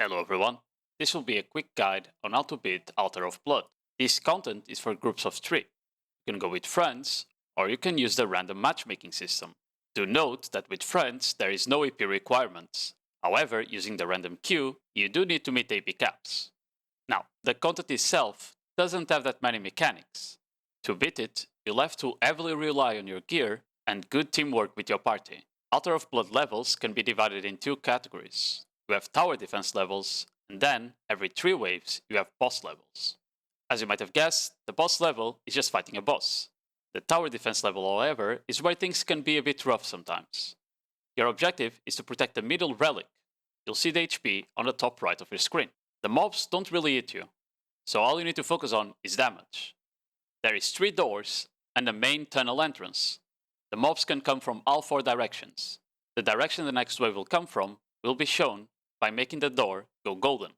Hello everyone, this will be a quick guide on how to beat Altar of Blood. This content is for groups of 3. You can go with friends, or you can use the random matchmaking system. Do note that with friends there is no AP requirements. However, using the random queue, you do need to meet AP caps. Now, the content itself doesn't have that many mechanics. To beat it, you'll have to heavily rely on your gear and good teamwork with your party. Altar of Blood levels can be divided in 2 categories. You have tower defense levels, and then, every 3 waves, you have boss levels. As you might have guessed, the boss level is just fighting a boss. The tower defense level, however, is where things can be a bit rough sometimes. Your objective is to protect the middle relic. You'll see the HP on the top right of your screen. The mobs don't really hit you, so all you need to focus on is damage. There is 3 doors and a main tunnel entrance. The mobs can come from all 4 directions. The direction the next wave will come from will be shown by making the door go golden.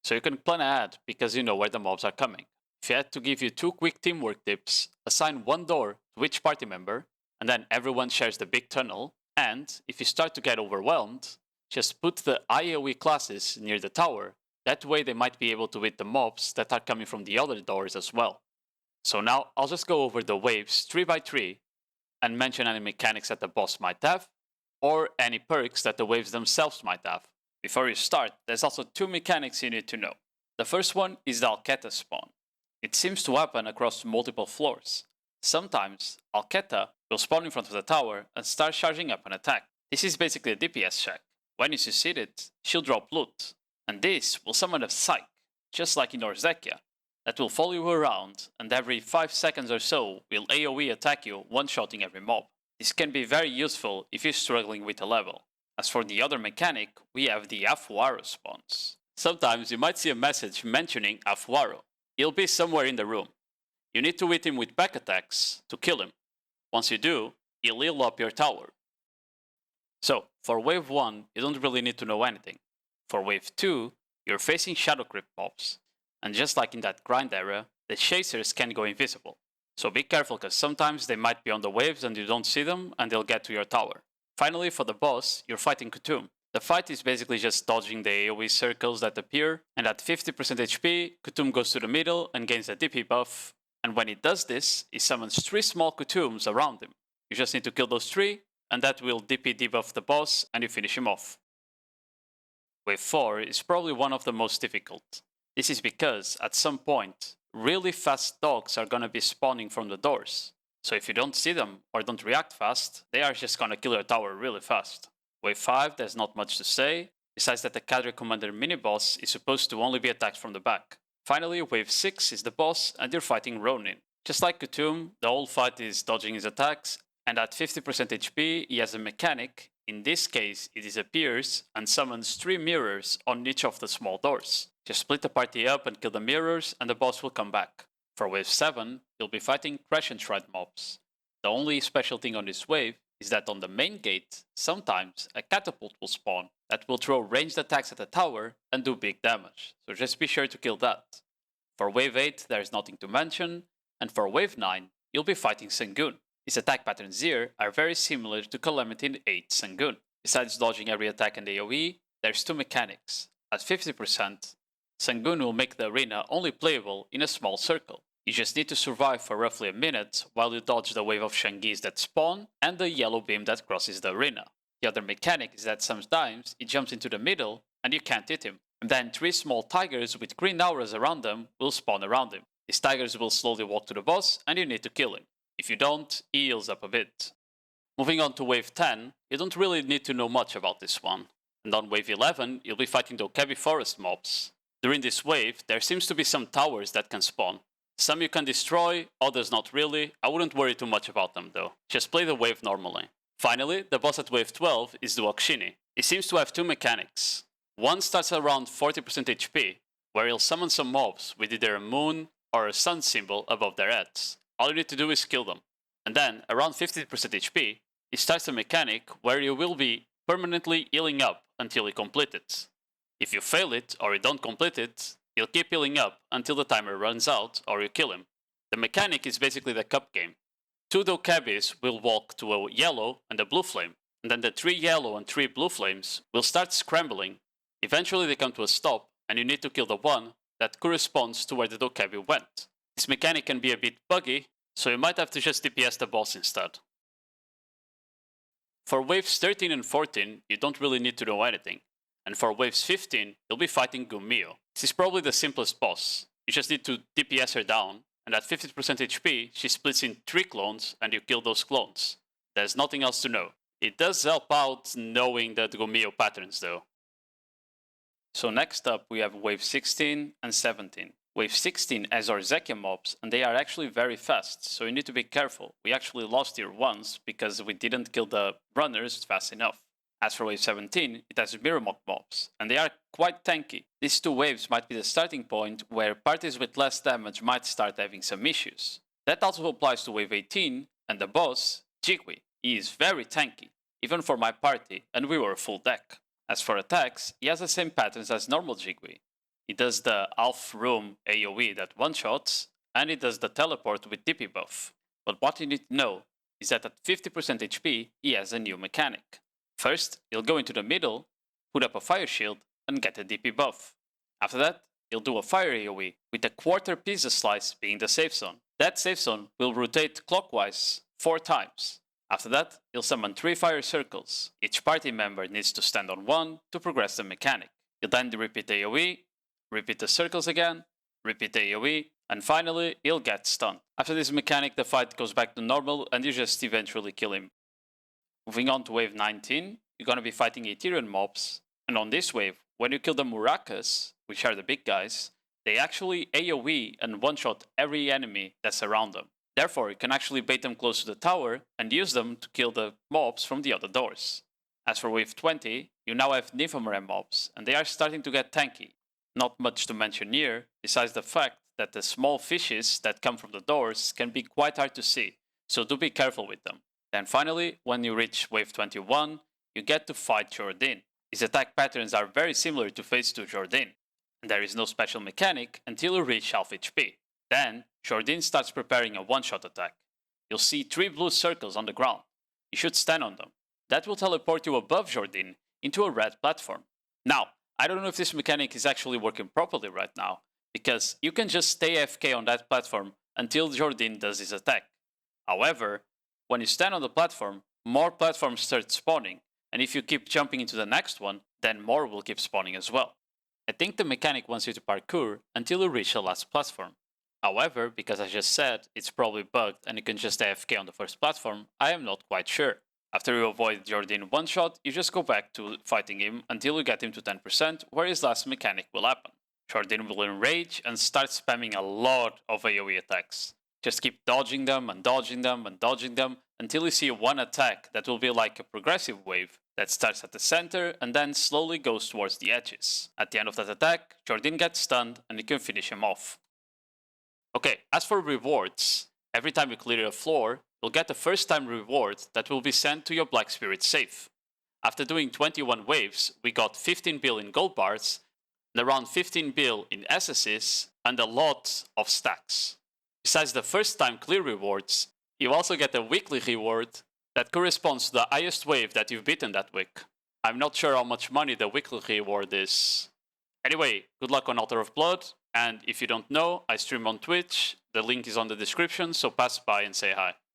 So you can plan ahead because you know where the mobs are coming. If I had to give you 2 quick teamwork tips, assign 1 door to each party member, and then everyone shares the big tunnel, and if you start to get overwhelmed, just put the AoE classes near the tower, that way they might be able to hit the mobs that are coming from the other doors as well. So now I'll just go over the waves 3 by 3 and mention any mechanics that the boss might have, or any perks that the waves themselves might have. Before you start, there's also 2 mechanics you need to know. The first one is the Alketa spawn. It seems to happen across multiple floors. Sometimes, Alketa will spawn in front of the tower and start charging up an attack. This is basically a DPS check. When you succeed it, she'll drop loot. And this will summon a Psych, just like in Orzekia, that will follow you around and every 5 seconds or so will AoE attack you, one-shotting every mob. This can be very useful if you're struggling with a level. As for the other mechanic, we have the Afuaro spawns. Sometimes you might see a message mentioning Afuaro. He'll be somewhere in the room. You need to hit him with back attacks to kill him. Once you do, he'll heal up your tower. So, for wave 1, you don't really need to know anything. For wave 2, you're facing Shadow Crypt mobs. And just like in that grind era, the chasers can go invisible. So be careful because sometimes they might be on the waves and you don't see them and they'll get to your tower. Finally, for the boss, you're fighting Kutum. The fight is basically just dodging the AoE circles that appear, and at 50% HP, Kutum goes to the middle and gains a DP buff, and when he does this, he summons 3 small Kutums around him. You just need to kill those 3, and that will DP debuff the boss and you finish him off. Wave 4 is probably one of the most difficult. This is because, at some point, really fast dogs are gonna be spawning from the doors. So if you don't see them or don't react fast, they are just gonna kill your tower really fast. Wave 5, there's not much to say, besides that the Cadre Commander mini-boss is supposed to only be attacked from the back. Finally, Wave 6 is the boss and you're fighting Ronin. Just like Kutum, the whole fight is dodging his attacks, and at 50% HP he has a mechanic. In this case, he disappears and summons 3 mirrors on each of the small doors. Just split the party up and kill the mirrors and the boss will come back. For wave 7, you'll be fighting Crash and Shred mobs. The only special thing on this wave is that on the main gate, sometimes a catapult will spawn that will throw ranged attacks at the tower and do big damage, so just be sure to kill that. For wave 8, there is nothing to mention, and for wave 9, you'll be fighting Sangun. His attack patterns here are very similar to Calamity in 8 Sangun. Besides dodging every attack and AoE, there's 2 mechanics. At 50%, Sangun will make the arena only playable in a small circle. You just need to survive for roughly a minute while you dodge the wave of Shangis that spawn and the yellow beam that crosses the arena. The other mechanic is that sometimes he jumps into the middle and you can't hit him. And then 3 small tigers with green auras around them will spawn around him. These tigers will slowly walk to the boss and you need to kill him. If you don't, he heals up a bit. Moving on to wave 10, you don't really need to know much about this one. And on wave 11, you'll be fighting the Okabi Forest mobs. During this wave, there seems to be some towers that can spawn. Some you can destroy, others not really. I wouldn't worry too much about them though. Just play the wave normally. Finally, the boss at wave 12 is the Wakshini. He seems to have 2 mechanics. One starts around 40% HP, where he'll summon some mobs with either a moon or a sun symbol above their heads. All you need to do is kill them. And then, around 50% HP, he starts a mechanic where you will be permanently healing up until you complete it. If you fail it or you don't complete it, he'll keep healing up until the timer runs out or you kill him. The mechanic is basically the cup game. 2 Dokabis will walk to a yellow and a blue flame, and then the 3 yellow and 3 blue flames will start scrambling Eventually they come to a stop, and you need to kill the one that corresponds to where the Dokkaebi went. This mechanic can be a bit buggy, so you might have to just DPS the boss instead. For waves 13 and 14, you don't really need to know anything. And for waves 15, you'll be fighting Gumio. This is probably the simplest boss. You just need to DPS her down, and at 50% HP, she splits in 3 clones, and you kill those clones. There's nothing else to know. It does help out knowing the Gumio patterns though. So next up we have wave 16 and 17. Wave 16 has our Zekia mobs, and they are actually very fast, so you need to be careful. We actually lost here once because we didn't kill the runners fast enough. As for wave 17, it has Mirrormock mobs, and they are quite tanky. These two waves might be the starting point where parties with less damage might start having some issues. That also applies to wave 18, and the boss, Jigwe. He is very tanky, even for my party, and we were full deck. As for attacks, he has the same patterns as normal Jigwe. He does the Half Room AoE that one-shots, and he does the teleport with TP buff. But what you need to know is that at 50% HP, he has a new mechanic. First, he'll go into the middle, put up a fire shield, and get a DP buff. After that, he'll do a fire AoE, with a quarter pizza slice being the safe zone. That safe zone will rotate clockwise 4 times. After that, he'll summon 3 fire circles. Each party member needs to stand on one to progress the mechanic. He'll then repeat AoE, repeat the circles again, repeat AoE, and finally, he'll get stunned. After this mechanic, the fight goes back to normal and you just eventually kill him. Moving on to wave 19, you're gonna be fighting Ethereum mobs, and on this wave, when you kill the Murakas, which are the big guys, they actually AoE and one-shot every enemy that's around them. Therefore, you can actually bait them close to the tower and use them to kill the mobs from the other doors. As for wave 20, you now have Nymphomere mobs, and they are starting to get tanky. Not much to mention here, besides the fact that the small fishes that come from the doors can be quite hard to see, so do be careful with them. Then finally, when you reach wave 21, you get to fight Jordan. His attack patterns are very similar to phase 2 Jordan, and there is no special mechanic until you reach half HP. Then, Jordan starts preparing a one-shot attack. You'll see 3 blue circles on the ground. You should stand on them. That will teleport you above Jordan into a red platform. Now, I don't know if this mechanic is actually working properly right now, because you can just stay AFK on that platform until Jordan does his attack. However, when you stand on the platform, more platforms start spawning, and if you keep jumping into the next one, then more will keep spawning as well. I think the mechanic wants you to parkour until you reach the last platform. However, because I just said it's probably bugged and you can just AFK on the first platform, I am not quite sure. After you avoid Jordan one shot, you just go back to fighting him until you get him to 10%, where his last mechanic will happen. Jordan will enrage and start spamming a lot of AoE attacks. Just keep dodging them and dodging them and dodging them until you see one attack that will be like a progressive wave that starts at the center and then slowly goes towards the edges. At the end of that attack, Jordan gets stunned and you can finish him off. Okay, as for rewards, every time you clear a floor, you'll get a first time reward that will be sent to your Black Spirit safe. After doing 21 waves, we got 15 bill in gold bars, and around 15 bill in SSs, and a lot of stacks. Besides the first time clear rewards, you also get a weekly reward that corresponds to the highest wave that you've beaten that week. I'm not sure how much money the weekly reward is. Anyway, good luck on Altar of Blood, and if you don't know, I stream on Twitch, the link is on the description, so pass by and say hi.